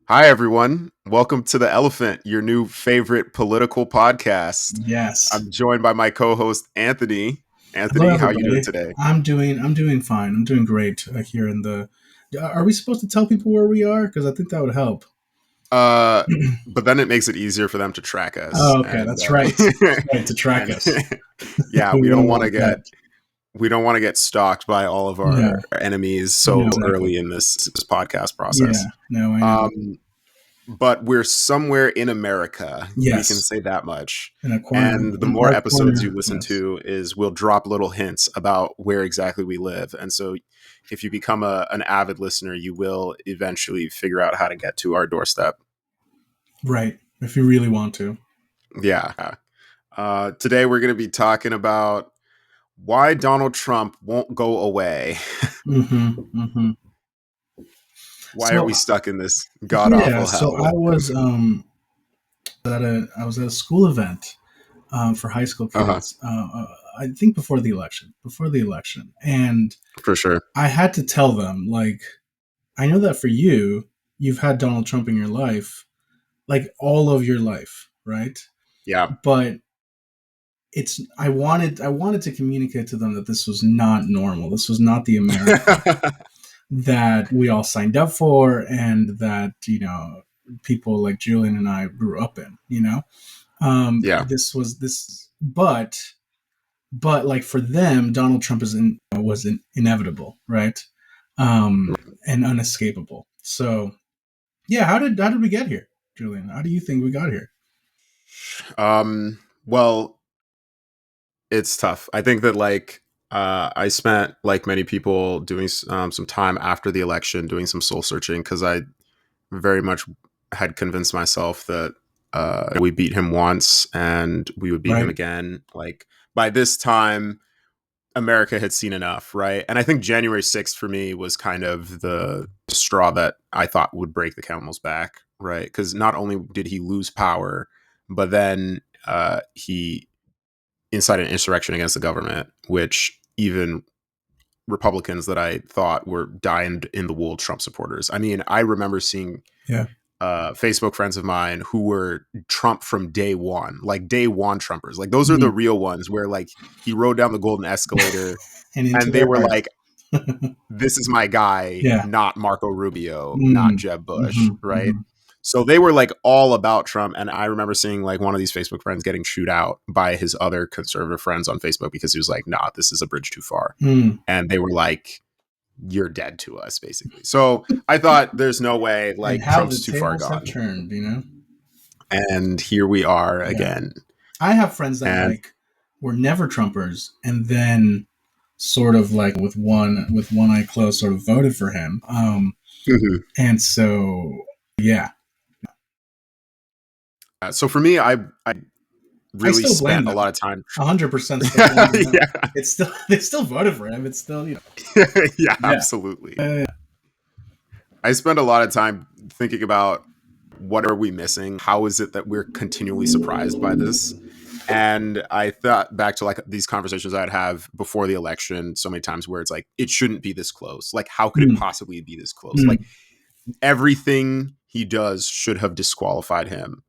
Hi, everyone. Welcome to The Elephant, your new favorite political podcast. Yes. I'm joined by my co-host, Anthony. Hello, Anthony, how are you doing everybody. today? I'm doing fine. I'm doing great here in the. Are we supposed to tell people where we are? Because I think that would help. Uh, but then it makes it easier for them to track us, Oh, okay, and that's right. That's right. To track and us, yeah, we don't want that. we don't want to get stalked by all of No, our enemies no, so exactly. early in this podcast process. Yeah, no, I know. Um, but we're somewhere in America. We can Yes, say that much. in a corner, And the in more our episodes you corner. listen Yes. to is we'll drop little hints about where exactly we live. And so if you become an avid listener, you will eventually figure out how to get to our doorstep. Right. If you really want to. Yeah. Today we're going to be talking about why Donald Trump won't go away. Mm-hmm. Mm-hmm. Why are So we stuck in this god yeah. awful So hell? I was at a school event for high school Uh-huh. kids. I think before the election, and For sure. I had to tell them, like, I know that for you, you've had Donald Trump in your life, like all of your life, right? Yeah. But I wanted to communicate to them that this was not normal. This was not the America that we all signed up for, and that people like Julian and I grew up in. Yeah. This was this, but like for them, Donald Trump was inevitable, right? And unescapable. So yeah, how did we get here, Julian? How do you think we got here? Well, it's tough. I think that I spent like many people doing some time after the election doing some soul searching because I very much had convinced myself that we beat him once and we would beat him Right? again. Like by this time, America had seen enough, right? And I think January 6th for me was kind of the straw that I thought would break the camel's back, right? Because not only did he lose power, but then he incited an insurrection against the government, which even Republicans that I thought were dyed in the wool Trump supporters. I mean, I remember seeing Yeah. Facebook friends of mine who were Trump from day one, like day one Trumpers. Like those are the Mhm. real ones where like he rode down the golden escalator And into and they their were hearts. like, this is my guy, Yeah. not Marco Rubio, not Mm. Jeb Bush, Hmm. right? Hmm. So they were like all about Trump. And I remember seeing like one of these Facebook friends getting chewed out by his other conservative friends on Facebook because he was like, nah, this is a bridge too far. Mm. And they were like, you're dead to us, basically. So I thought there's no way, And like, how the Trump's too far tables have gone. turned. And here we are Yeah. again. I have friends that And like were never Trumpers, and then sort of like with one eye closed, sort of voted for him. mhm. And so yeah, So for me, I I really still blame spent a them. lot of time. 100% still blaming them. Yeah. It's still they still voted for him. It's still. Yeah, Yeah. absolutely. Uh, I spend a lot of time thinking about what are we missing? How is it that we're continually surprised by this? And I thought back to like these conversations I'd have before the election so many times where it's like, it shouldn't be this close. Like, how could it mm, possibly be this close? Like, mm, everything he does should have disqualified him.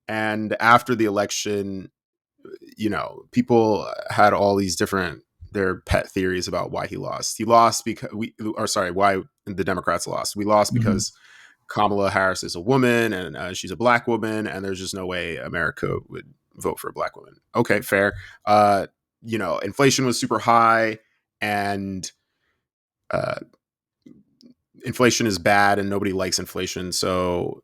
And after the election, people had all these different their pet theories about why he lost. He lost because why the Democrats lost. We lost mhm. because Kamala Harris is a woman and she's a black woman, and there's just no way America would vote for a black woman. Okay, fair. Inflation was super high, and uh, inflation is bad, and nobody likes inflation, so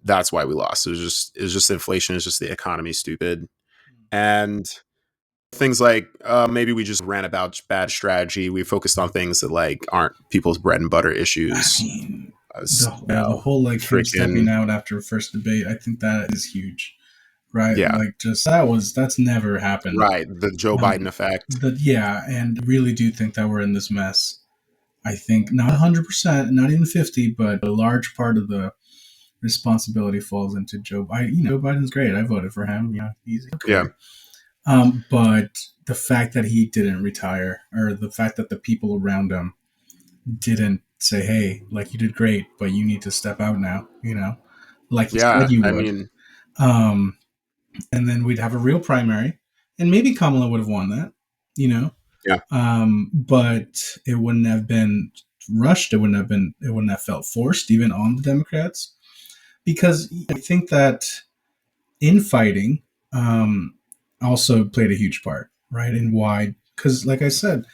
that's why we lost. It was just inflation. It's just the economy stupid, and things like maybe we just ran about bad strategy. We focused on things that like aren't people's bread and butter I issues. mean, As the whole like him stepping freaking out after first debate. I think that is huge, right? yeah, Like just that's never happened. right. The Joe Biden effect. Yeah, and really do think that we're in this mess. I think not 100%, not even 50, but a large part of the responsibility falls into Joe Biden. Joe Biden's great. I voted for him. He's Yeah, okay. But the fact that he didn't retire, or the fact that the people around him didn't say, hey, like you did great, but you need to step out now, like he said Yeah, you I would. mean, Um, and then we'd have a real primary, and maybe Kamala would have won that, you know, yeah, but it wouldn't have been rushed. It wouldn't have felt forced even on the Democrats, because I think that infighting also played a huge part, right? And why? Because, like I said,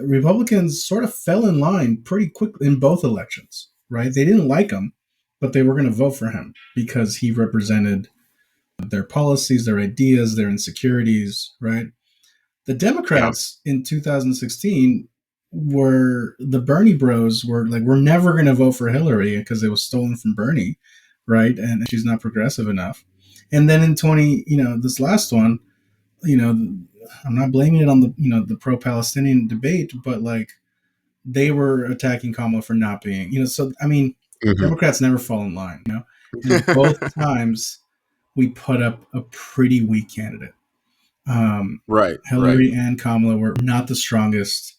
Republicans sort of fell in line pretty quickly in both elections, right? They didn't like him, but they were going to vote for him because he represented their policies, their ideas, their insecurities, right? The yeah, Democrats in 2016 were the Bernie bros were like, we're never going to vote for Hillary because it was stolen from Bernie, right? And she's not progressive enough. And then in 20, this last one, you know, I'm not blaming it on the pro-Palestinian debate, but like they were attacking Kamala for not being, so I mean, hmm Democrats never fall in line, and both times we put up a pretty weak candidate. right, right, Hillary and Kamala were not the strongest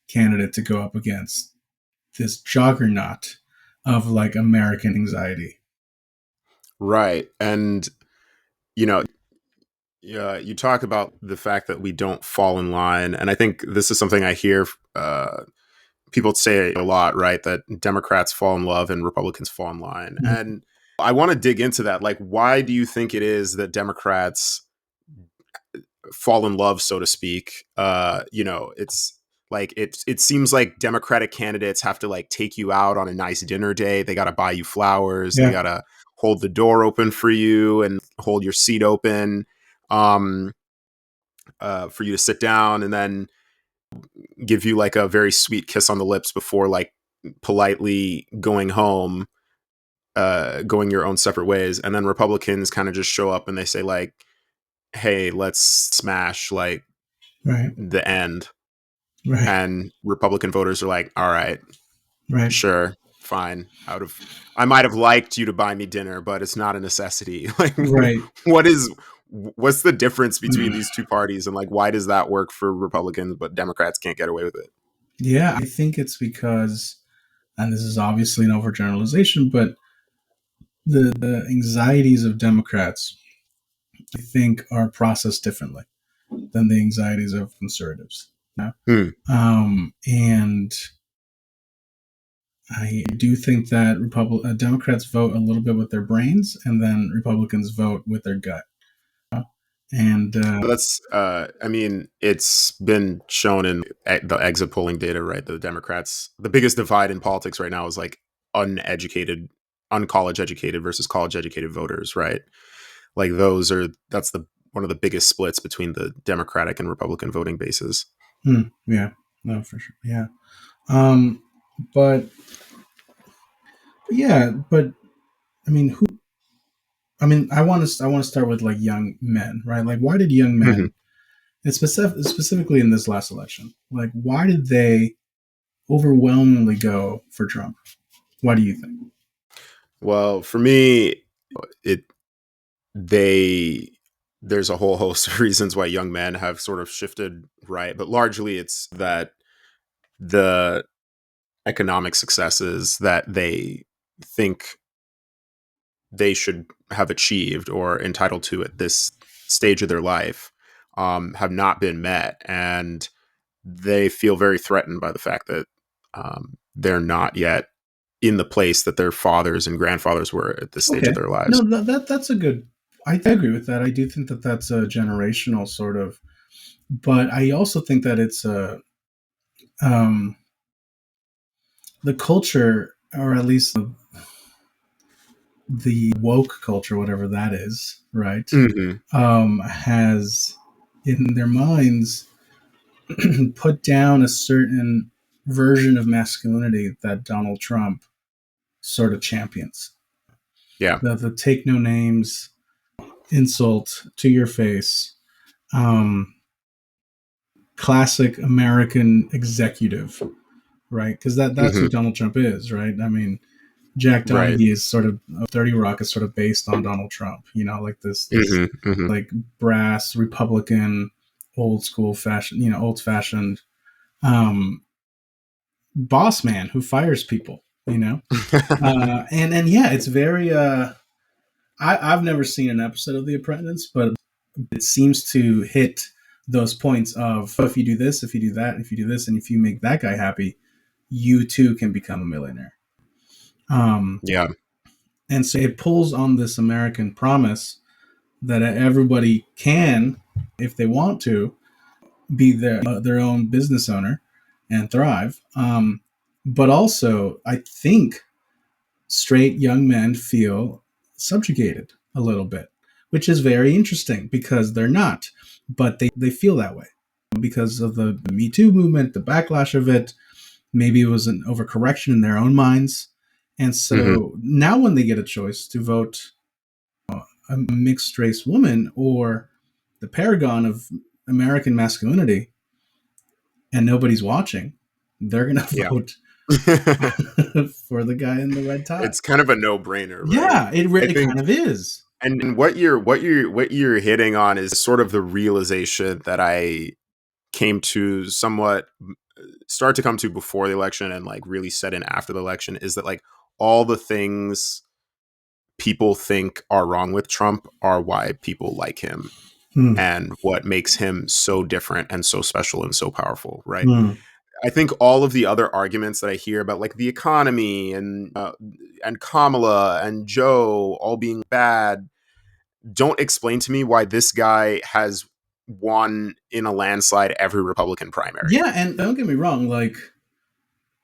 candidate to go up against this juggernaut of like American anxiety. right, and you know, yeah, you talk about the fact that we don't fall in line, and I think this is something I hear people say a lot, right? That Democrats fall in love and Republicans fall in line, Mhm. and I want to dig into that. Like, why do you think it is that Democrats fall in love, so to speak? It's like it seems like Democratic candidates have to like take you out on a nice dinner date. They got to buy you flowers. They Yeah, got to hold the door open for you and hold your seat open. Um, for you to sit down, and then give you like a very sweet kiss on the lips before like politely going home, going your own separate ways. And then Republicans kind of just show up and they say like, hey, let's smash like right, the end. right, And Republican voters are like, all right, right, sure, fine. I might have liked you to buy me dinner, but it's not a necessity. Like, right. what is what's the difference between these two parties, and like why does that work for Republicans but Democrats can't get away with it? Yeah, I think it's because, and this is obviously an overgeneralization, but the anxieties of Democrats, I think, are processed differently than the anxieties of conservatives. Hmm. And I do think that Democrats vote a little bit with their brains, and then Republicans vote with their gut. And That's, I mean, it's been shown in the exit polling data, right? The Democrats, the biggest divide in politics right now is like uneducated, uncollege educated versus college educated voters, right? Like that's one of the biggest splits between the Democratic and Republican voting bases. yeah, no, for sure, yeah. Um, but yeah, but I mean, who? I mean, I want to start with like young men, right? Like, why did young Mhm. men, and specifically in this last election, like, why did they overwhelmingly go for Trump? Why do you think? Well, for me, it they there's a whole host of reasons why young men have sort of shifted right, but largely it's that the economic successes that they think they should have achieved or entitled to at this stage of their life have not been met, and they feel very threatened by the fact that they're not yet in the place that their fathers and grandfathers were at this stage of Okay, their no, lives. that's a good. I agree with that. I do think that that's a generational sort of, but I also think that it's a um, the culture, or at least the woke culture, whatever that is, right? Hmm. Has in their minds put down a certain version of masculinity that Donald Trump sort of champions. Yeah. The take no names, insult to your face, um, classic American executive, right? Because that's who Hmm. Donald Trump is, right? I mean, Jack Right. Donaghy is sort of 30 Rock is sort of based on Donald Trump, like this Hmm. Hmm. like brass Republican, old school fashion, old fashioned, um, boss man who fires people, you know. And yeah, it's very. I've never seen an episode of The Apprentice, but it seems to hit those points of, oh, if you do this, if you do that, if you do this, and if you make that guy happy, you too can become a millionaire. Um, Yeah. and so it pulls on this American promise that everybody can, if they want to, be their own business owner and thrive. But also, I think straight young men feel subjugated a little bit, which is very interesting because they're not, but they feel that way because of the Me Too movement, the backlash of it. Maybe it was an overcorrection in their own minds. And Hmm. so now when they get a choice to vote a mixed race woman or the paragon of American masculinity and nobody's watching, they're going to Yeah. vote for the guy in the red tie. It's kind of a no-brainer, right? Yeah, I it think, kind of is. and what you're hitting on is sort of the realization that I came to somewhat start to come to before the election and like really set in after the election, is that like all the things people think are wrong with Trump are why people like him Hmm. and what makes him so different and so special and so powerful, right? Hmm. I think all of the other arguments that I hear about like the economy and Kamala and Joe all being bad don't explain to me why this guy has won in a landslide every Republican primary. Yeah, and don't get me wrong, like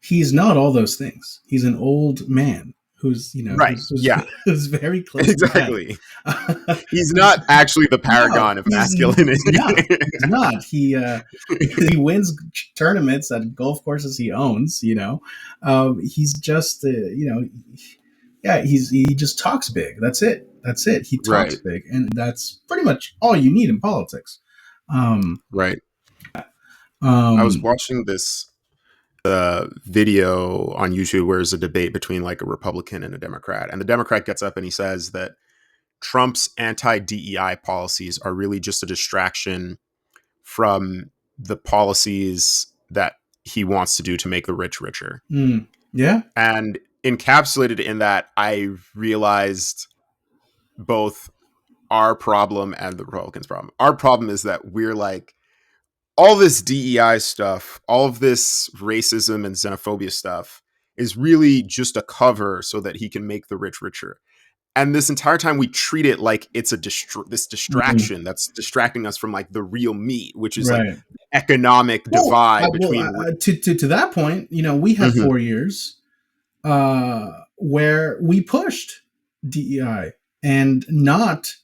he's not all those things. He's an old man who's Right. Yeah. who's very close to death. Exactly. He's not actually the No, paragon of masculinity. he's not. He's not. He wins tournaments at golf courses he owns. He's just yeah. He just talks big. That's it. That's it. He talks Right. big, and that's pretty much all you need in politics. Um, Right. I was um, watching this video on YouTube where there's a debate between like a Republican and a Democrat, and the Democrat gets up and he says that Trump's anti DEI policies are really just a distraction from the policies that he wants to do to make the rich richer. yeah, And encapsulated in that, I realized both our problem and the Republicans' problem. Our problem is that we're like, all this DEI stuff, all of this racism and xenophobia stuff is really just a cover so that he can make the rich richer. And this entire time we treat it like it's this mm, distraction that's distracting us from like the real meat, which is like right. economic Well, divide between. to that point, we had Mhm. 4 years where we pushed DEI and not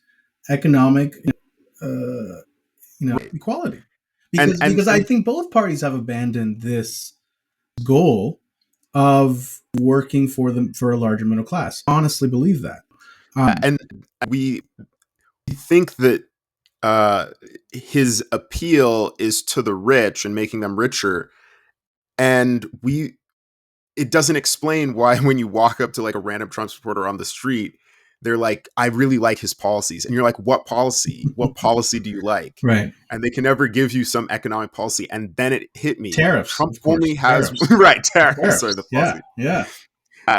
economic, equality, And because I think both parties have abandoned this goal of working for a larger middle class. I honestly believe that. and we think that uh, his appeal is to the rich and making them richer, and it doesn't explain why when you walk up to like a random Trump supporter on the street, they're like, I really like his policies. And you're like, what policy? What policy do you like? Right. And they can never give you some economic policy. And then it hit me. Tariffs, Trump of only course. has, Tariffs. right, tariffs are Tariffs. the Yeah. policy. Yeah.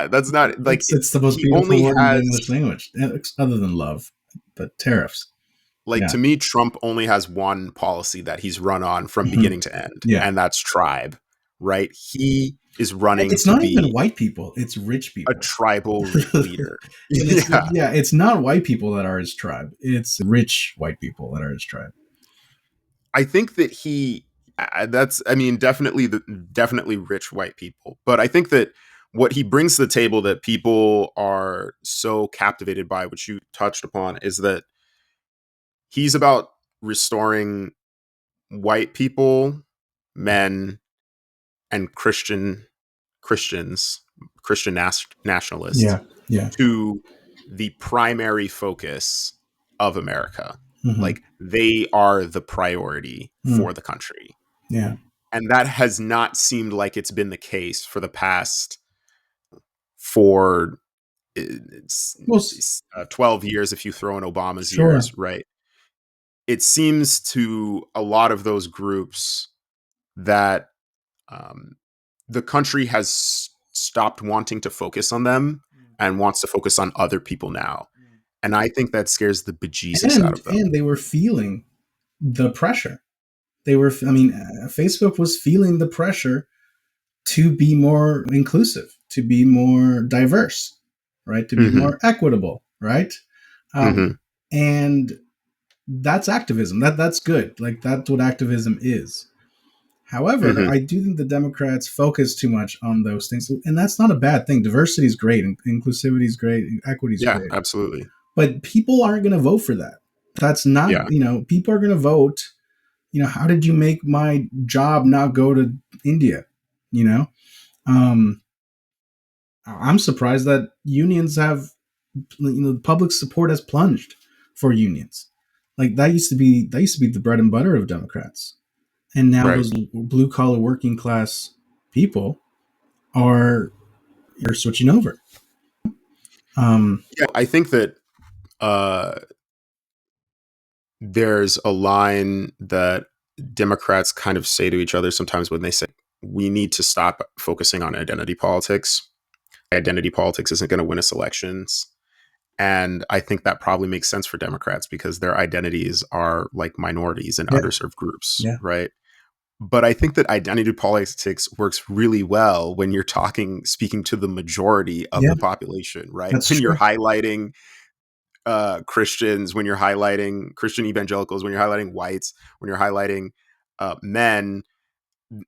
That's not like, It's the most he beautiful only word in the has, English language, other than love, but tariffs. like, Yeah. to me, Trump only has one policy that he's run on from Mhm. beginning to end, Yeah. and that's tribe, right? He is running It's to not even be white people; it's rich a people. tribal And leader. it's Yeah. yeah, it's not white people that are his tribe. It's rich white people that are his tribe. I think that that's, I mean, definitely rich white people. But I think that what he brings to the table that people are so captivated by, which you touched upon, is that he's about restoring white people, men, and Christians, Christian nationalists Yeah, yeah. to the primary focus of America. Hmm. Like they are the priority Mm, for the country. yeah. And that has not seemed like it's been the case for the past for Well, 12 years if you throw in Obama's sure. years, right? It seems to a lot of those groups that um, the country has stopped wanting to focus on them and wants to focus on other people now. And I think that scares the bejesus out of them. And they were feeling the pressure. They were, I mean, Facebook was feeling the pressure to be more inclusive, to be more diverse, right? To be Mm-hmm. more equitable, right? Mm-hmm. And that's activism. That's good. Like that's what activism is. However, Mm-hmm. I do think the Democrats focus too much on those things, and that's not a bad thing. Diversity is great, and inclusivity is great, and equity is Yeah, great. absolutely. But people aren't going to vote for that. That's not, Yeah. people are going to vote. How did you make my job not go to India? You know, um, I'm surprised that unions have, public support has plunged for unions. Like that used to be the bread and butter of Democrats, and now Right. those blue collar working class people are switching over. Yeah, I think that uh, there's a line that Democrats kind of say to each other sometimes when they say, we need to stop focusing on identity politics. Identity politics isn't going to win us elections. And I think that probably makes sense for Democrats because their identities are like minorities and Yeah, underserved groups, yeah, right? But I think that identity politics works really well when you're speaking to the majority of yeah. the population, right? That's When you're true. highlighting Christians, when you're highlighting Christian evangelicals, when you're highlighting whites, when you're highlighting men,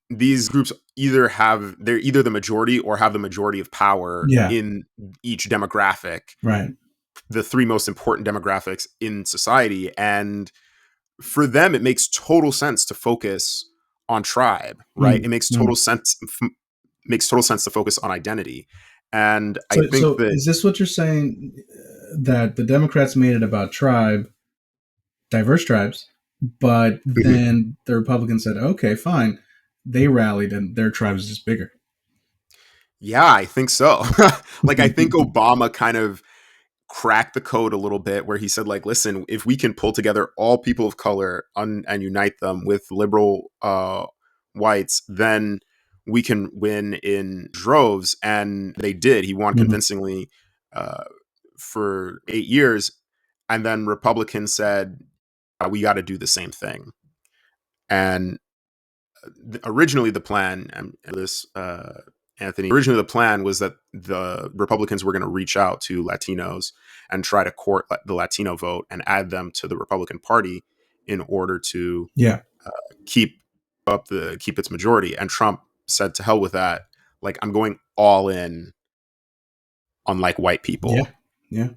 these groups they're either the majority or have the majority of power Yeah, in each demographic, right. the three most important demographics in society. And for them, it makes total sense to focus on tribe, right? Mm, It makes mm. total sense to focus on identity. And I So, think so that is this what you're saying? That the Democrats made it about diverse tribes, but then the Republicans said, "Okay, fine." They rallied, and their tribe is just bigger. yeah, I think so. Like I think Obama kind of cracked the code a little bit where he said like, listen, if we can pull together all people of color and unite them with liberal whites, then we can win in droves. And they did. He won Mhm. convincingly uh, for 8 years. And then Republicans said, we got to do the same thing. And originally the plan, and this Anthony, originally the plan was that the Republicans were going to reach out to Latinos and try to court the Latino vote and add them to the Republican Party in order to Yeah, uh, keep keep its majority. And Trump said, "To hell with that! Like I'm going all in on like white yeah, people." yeah.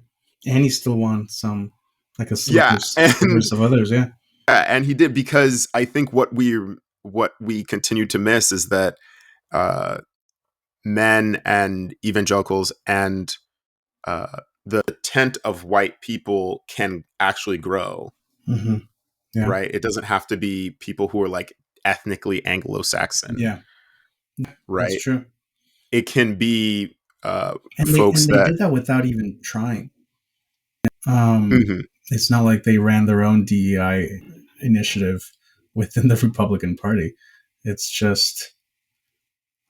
And he still wants some, like a Yeah, slivers of others. Yeah, and he did because I think what we continue to miss is that uh, men and evangelicals and the tent of white people can actually grow, hmm, yeah, right? It doesn't have to be people who are like ethnically Anglo-Saxon, yeah. That's right? true. It can be And they folks and they that, did that without even trying. Um, mhm, it's not like they ran their own DEI initiative within the Republican Party. It's just,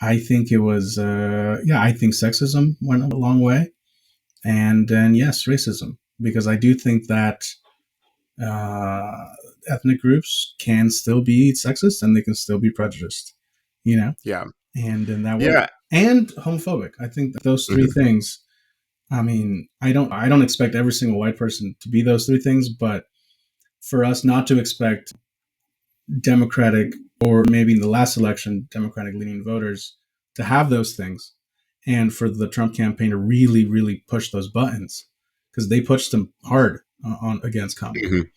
I think it was, yeah, I think sexism went a long way, and then yes, racism, because I do think that uh, ethnic groups can still be sexist and they can still be prejudiced, you know, yeah, and in that way, yeah, and homophobic. I think that those three mhm, things. I mean, I don't expect every single white person to be those three things, but for us not to expect Democratic, or maybe in the last election, Democratic leaning voters to have those things, and for the Trump campaign to really, really push those buttons, because they pushed them hard on against Kamala. mhm,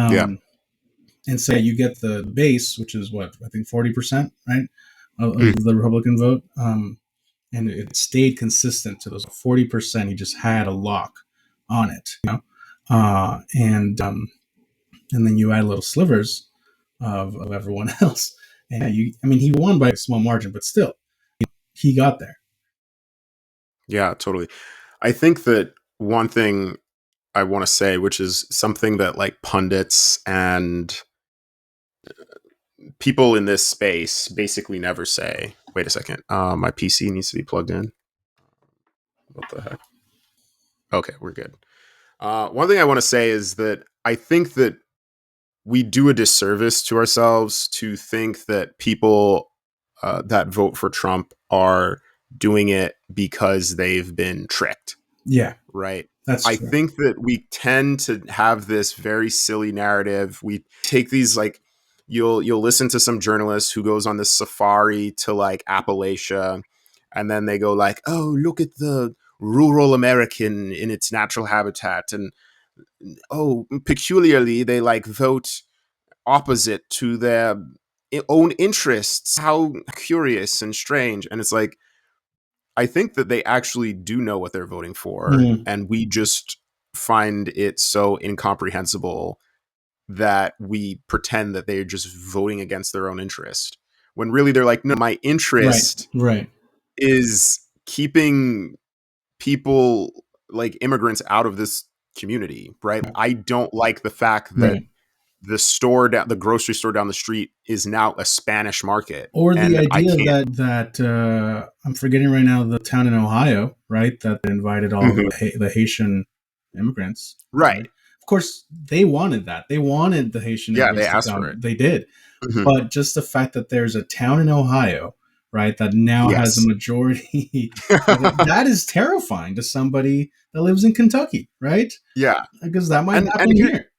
yeah, Um, and so you get the base, which is what I think 40%, right, of mhm, the Republican vote, and it stayed consistent to those 40%. He just had a lock on it, and then you add little slivers of everyone else. And I mean, he won by a small margin, but still, he got there. yeah, totally. I think that one thing I want to say, which is something that like pundits and people in this space basically never say, Wait a second. My PC needs to be plugged in. What the heck? Okay, we're good. One thing I want to say is that I think that we do a disservice to ourselves to think that people that vote for Trump are doing it because they've been tricked. Yeah, Right. that's I true. think that we tend to have this very silly narrative. We take these like you'll listen to some journalist who goes on this safari to like Appalachia, and then they go like, "Oh, look at the rural American in its natural habitat," and oh, peculiarly they like vote opposite to their own interests. How curious and strange. And it's like, I think that they actually do know what they're voting for, Mm, and we just find it so incomprehensible that we pretend that they're just voting against their own interest. When really they're like, no, my right, interest right, is keeping people like immigrants out of this community, right? I don't like the fact that right. the grocery store down the street is now a Spanish market, Or the and I idea can't. that I'm forgetting right now, the town in Ohio, right, that invited all Mhm. the Haitian immigrants. Right? Right. Of course, they wanted that. They wanted the Haitian Yeah, they immigrants to asked for come. it. They did, Mhm. but just the fact that there's a town in Ohio, right, that now has a Yes. majority, that is terrifying to somebody that lives in Kentucky, right? Yeah. Because that might And happen here here.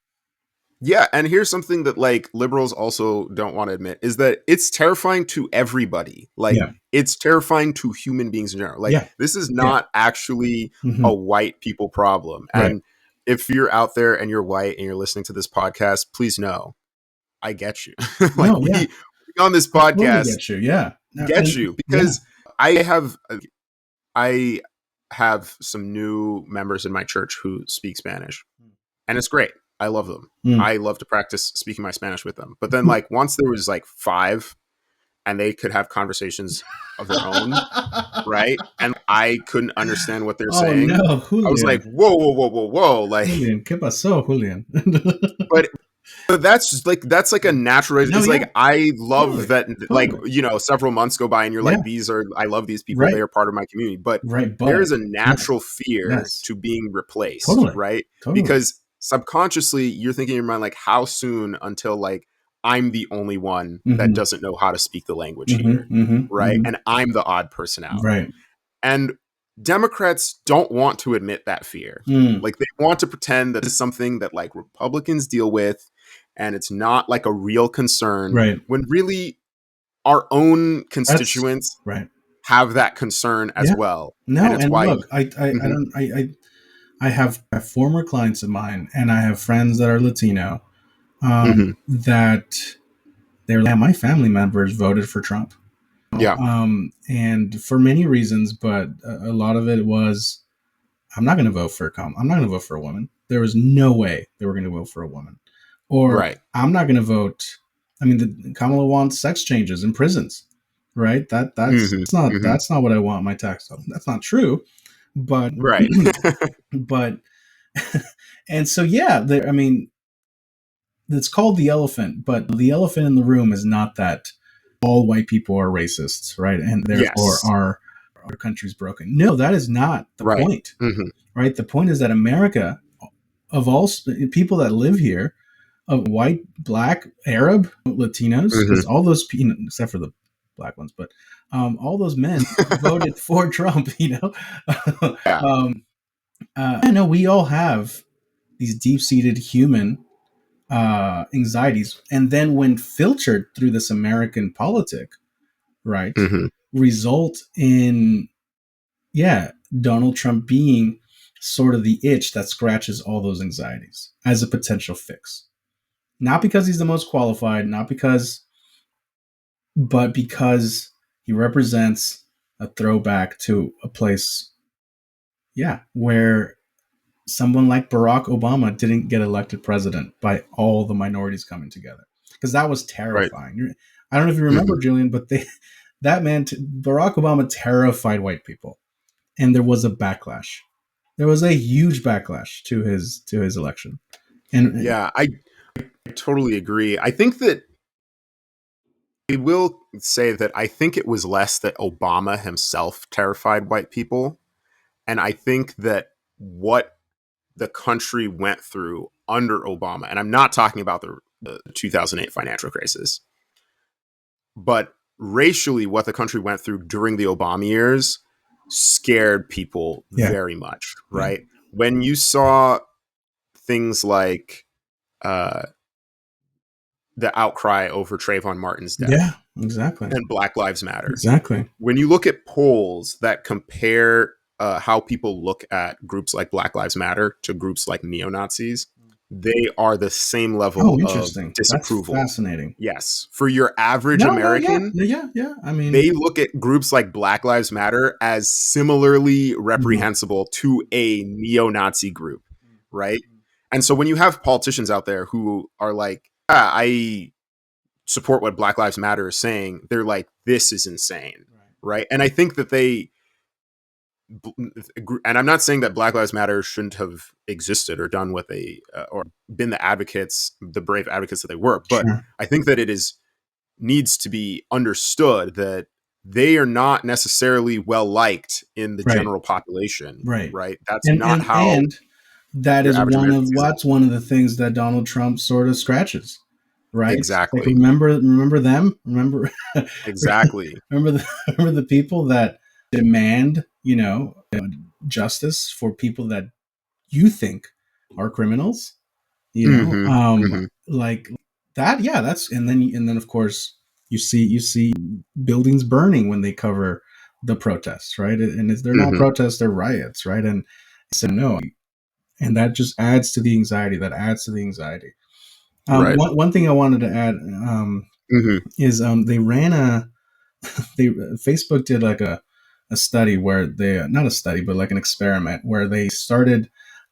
yeah, and here's something that like liberals also don't want to admit is that it's terrifying to everybody. Like Yeah, it's terrifying to human beings in general. Like yeah, this is yeah. not actually Hmm. a white people problem. Right. And if you're out there and you're white and you're listening to this podcast, please know I get you. Like No, yeah, we on this I totally podcast get you. Yeah, no, get and you yeah. because I have I have some new members in my church who speak Spanish, and it's great. I love them. Mm. I love to practice speaking my Spanish with them. But then, like, once there was like five, and they could have conversations of their own, right? And I couldn't understand what they're Oh saying. no, I was like, Julian. whoa, whoa, whoa, whoa, whoa! Like, Julian, ¿qué pasó, Julian? but that's like a natural. No, It's yeah, like I love totally, that. Like totally. several months go by and you're Yeah, like, these are I love these people. They right, are part of my community. But right. there But is a yes, natural fear yes, to being replaced, totally, right? totally. Because subconsciously you're thinking in your mind like, how soon until like I'm the only one that Mm-hmm, doesn't know how to speak the language mm-hmm, here, mm-hmm, right? mm-hmm. And I'm the odd person out. Right. And Democrats don't want to admit that fear. Mm, Like they want to pretend that it's something that like Republicans deal with and it's not like a real concern right. when really our own That's constituents right. have that concern as Yeah. well. And No, it's and why look, I Mhm, don't, I have former clients of mine, and I have friends that are Latino, mhm, that they're like, yeah, my family members voted for Trump. yeah, And for many reasons, but a lot of it was, I'm not going to vote for I'm not going to vote for a woman. There was no way they were going to vote for a woman. Or right. I'm not going to vote. I mean, Kamala wants sex changes in prisons, right? Mhm, mhm, That's not what I want my tax. That's not true. But right. but and so yeah, I mean, it's called the elephant, but the elephant in the room is not that all white people are racists, right? And therefore Yes, our country's broken. No, that is not the right. point, Mhm, right? The point is that America, of all people that live here, of white, black, Arab, Latinos, because mhm, all those people, except for the black ones, but all those men voted for Trump, you know? yeah, I know we all have these deep seated human anxieties. And then when filtered through this American politic, right, mhm, result in, yeah, Donald Trump being sort of the itch that scratches all those anxieties as a potential fix. Not because he's the most qualified, not because, but because he represents a throwback to a place, yeah, where someone like Barack Obama didn't get elected president by all the minorities coming together, because that was right. terrifying. I don't know if you remember, Mhm. Julian, but that man, Barack Obama, terrified white people, and there was a backlash. There was a huge backlash to his election, and Yeah, I totally agree. I think that will say that I think it was less that Obama himself terrified white people. And I think that what the country went through under Obama, and I'm not talking about the 2008 financial crisis, but racially, what the country went through during the Obama years scared people Yeah. very much, Yeah. right? When you saw things like uh, the outcry over Trayvon Martin's Yeah. death Exactly. and Black Lives Matter, Exactly. when you look at polls that compare how people look at groups like Black Lives Matter to groups like neo Nazis, they are the same Oh, level of interesting. That's disapproval. fascinating. Yes. For your average No, no, yeah, American, yeah, yeah. I mean, they look at groups like Black Lives Matter as similarly mhm. reprehensible to a neo Nazi group, right? And so when you have politicians out there who are like, ah, I support what Black Lives Matter is saying, they're like, this is insane, Right. right? And I think that and I'm not saying that Black Lives Matter shouldn't have existed or done what they, or been the advocates, the brave advocates that they were, but Sure. I think that it is needs to be understood that they are not necessarily well liked in the Right. general population, Right. right? That's And not and how and that your is average one American of sees it. what's one of the things that Donald Trump sort of scratches, right? Like Exactly. remember them? Remember Exactly. remember the people that demand, justice for people that you think are criminals, Hmm. Hmm. like that. Yeah, that's and then of course you see buildings burning when they cover the protests, right? And they're not Hmm. protests, they're riots, right? And so no, and that just adds to the anxiety. That adds to the anxiety. Right. One thing I wanted to add Hmm. is they ran they Facebook did like a study where they not a study but like an experiment where they started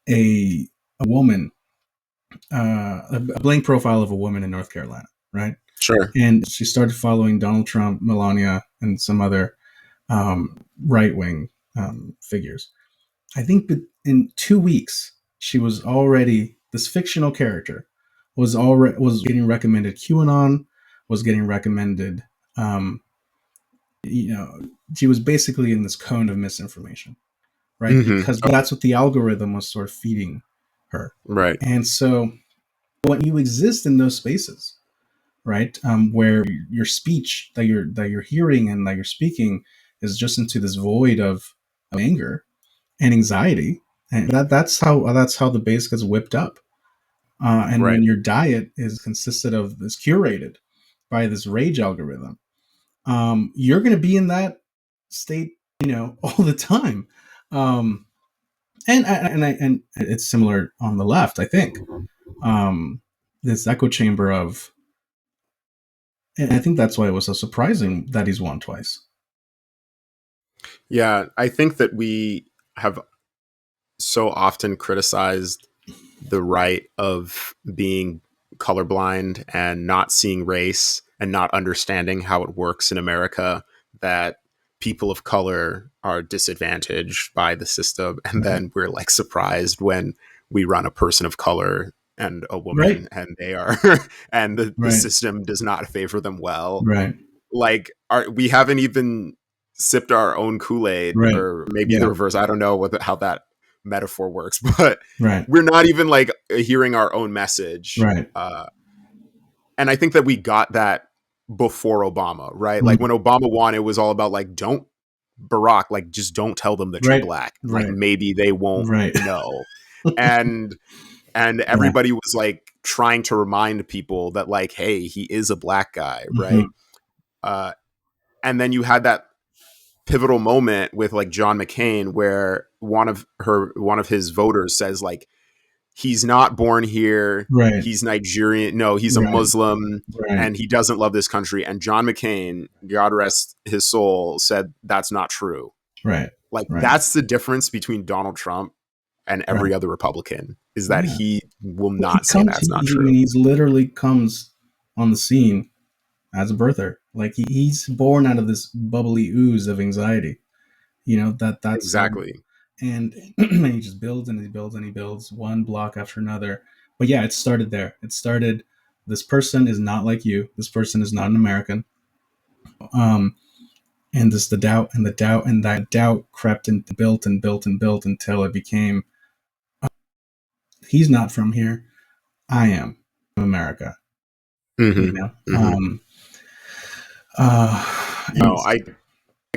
a woman a blank profile of a woman in North Carolina, right? Sure. And she started following Donald Trump, Melania, and some other right wing figures. I think in 2 weeks she was already this fictional character was getting recommended QAnon, was getting recommended. Um, you know, she was basically in this cone of misinformation, right? Hmm. Because Okay. that's what the algorithm was sort of feeding her. Right. And so when you exist in those spaces, right, where your speech that you're hearing and that you're speaking is just into this void of anger and anxiety, and that's how the base gets whipped up. And Right. when your diet is consisted of this curated by this rage algorithm, you're going to be in that state, all the time. Um, and it's similar on the left, I think. This echo chamber of, and I think that's why it was so surprising that he's won twice. Yeah. I think that we have so often criticized the right of being colorblind and not seeing race and not understanding how it works in America, that people of color are disadvantaged by the system. And Right, then we're like surprised when we run a person of color and a right, woman and they are and the right, system does not favor them well. right, Like we haven't even sipped our own Kool-Aid, right. or maybe the Yeah, reverse. I don't know how that metaphor works, but right, we're not even like hearing our own message. right. And I think that we got that before Obama, right? Like Mm, when Obama won, it was all about like, don't Barack, like just don't tell them that you're right, black. Like right, maybe they won't right. know. And Yeah. everybody was like trying to remind people that like, hey, he is a black guy, right? Hmm. Uh, and then you had that pivotal moment with like John McCain where one of his voters says like, he's not born here, Right, he's Nigerian, no, he's a right, Muslim, right, and he doesn't love this country. And John McCain, God rest his soul, said that's not true. right, Like right, that's the difference between Donald Trump and every right. other Republican, is that Yeah. he will Well, he not say comes. that's not I true. mean, he's literally comes on the scene as a birther. Like he's born out of this bubbly ooze of anxiety. That's how. Exactly. And and he just builds and he builds and he builds one block after another. But yeah, it started there. It started. This person is not like you. This person is not an American. And this the doubt and the doubt and that doubt crept and built and built and built until it became, he's not from here, I am from America, you Mm-hmm. know. Mm-hmm. And No, I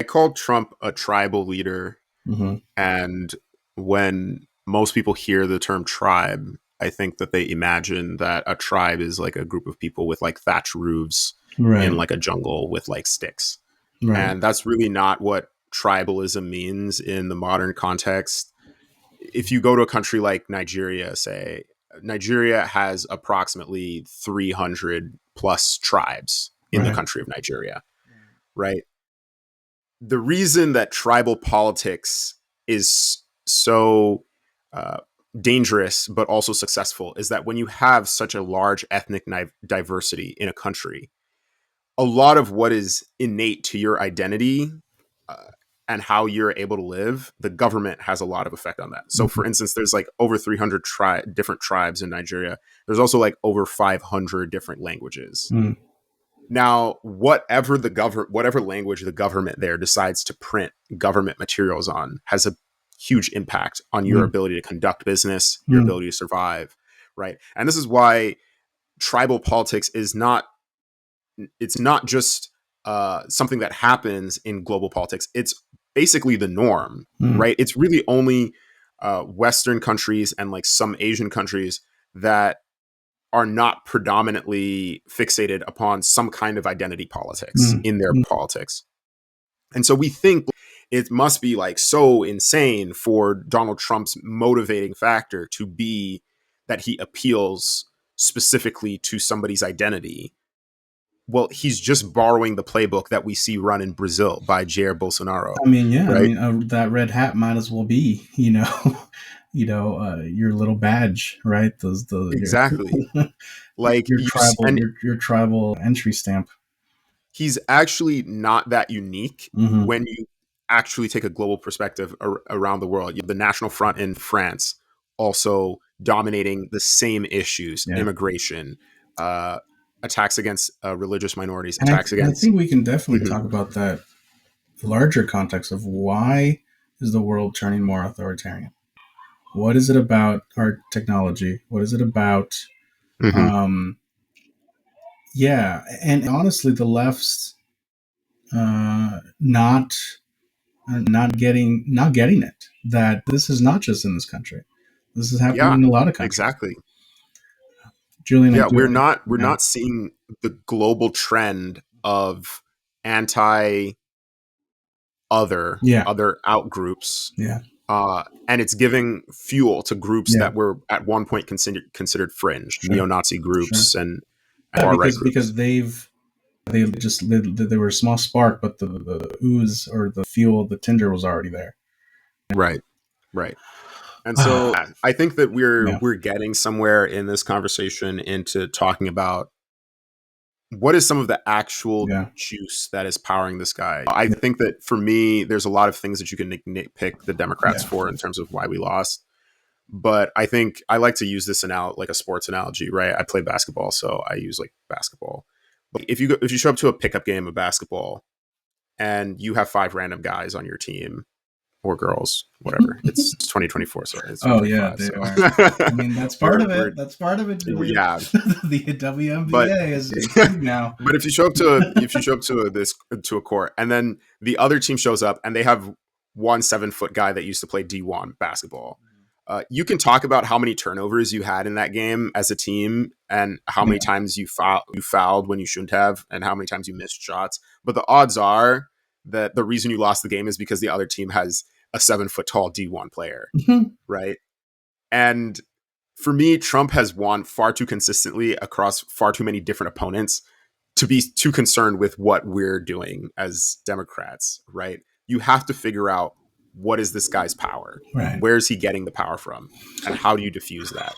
called Trump a tribal leader, mhm, and when most people hear the term tribe, I think that they imagine that a tribe is like a group of people with like thatch roofs in right, like a jungle with like sticks. right, And that's really not what tribalism means in the modern context. If you go to a country like Nigeria, say, Nigeria has approximately 300 plus tribes in the right, country of Nigeria, right? The reason that tribal politics is so uh, dangerous but also successful is that when you have such a large ethnic diversity in a country, a lot of what is innate to your identity uh, and how you're able to live, the government has a lot of effect on that. So, mhm, for instance, there's like over 300 different tribes in Nigeria. There's also like over 500 different languages. mm, Now, whatever language the government there decides to print government materials on has a huge impact on your mm, ability to conduct business, your mm, ability to survive, right? And this is why tribal politics is not it's not just something that happens in global politics. It's basically the norm, mm, right? It's really only Western countries and like some Asian countries that are not predominantly fixated upon some kind of identity politics mm, in their mm. politics. And so we think it must be like so insane for Donald Trump's motivating factor to be that he appeals specifically to somebody's identity. Well, he's just borrowing the playbook that we see run in Brazil by Jair Bolsonaro, I mean, yeah, I right? mean, that red hat might as well be, your little badge, right? Those Exactly. Like your you, tribal and your tribal entry stamp. he's actually not that unique Hmm. when you actually take a global perspective around the world. You have the National Front in France also dominating the same issues: Yeah, immigration, uh, attacks against religious minorities, and attacks I against. think we can definitely Mhm. talk about that larger context of why is the world turning more authoritarian? What is it about our technology? What is it about? Mhm. Um, yeah, and honestly, the left's not getting it, that this is not just in this country. This is happening Yeah, in a lot of countries. exactly. Julian, I Yeah, do. we're Yeah, not seeing the global trend of anti yeah, other out groups, yeah, and it's giving fuel to groups yeah. that were at one point considered fringe, Sure, neo-Nazi sure. groups and Yeah, far right because groups. they were a small spark, but the ooze or the fuel, the tinder was already there. Right, right. And so yeah, I think that Yeah, we're getting somewhere in this conversation into talking about what is some of the actual yeah, juice that is powering this guy. I think that for me, there's a lot of things that you can nitpick the Democrats yeah, for in terms of why we lost. But I think I like to use this like a sports analogy, right? I play basketball, so I use like basketball. But if you show up to a pickup game of basketball and you have five random guys on your team or girls, whatever, it's 2024, sorry, it's oh yeah, 2025, they so are. I mean, that's part of we're it. That's part of it, Julian. yeah, The but WNBA is big now. but if you show up to to a court and then the other team shows up and they have 1 7 foot guy that used to play D1 basketball, you can talk about how many turnovers you had in that game as a team and how many Yeah. times you fouled when you shouldn't have and how many times you missed shots. But the odds are that the reason you lost the game is because the other team has a 7 foot tall D1 player, right? And for me, Trump has won far too consistently across far too many different opponents to be too concerned with what we're doing as Democrats, right? You have to figure out what is this guy's power? Right. Where is he getting the power from? And how do you diffuse that?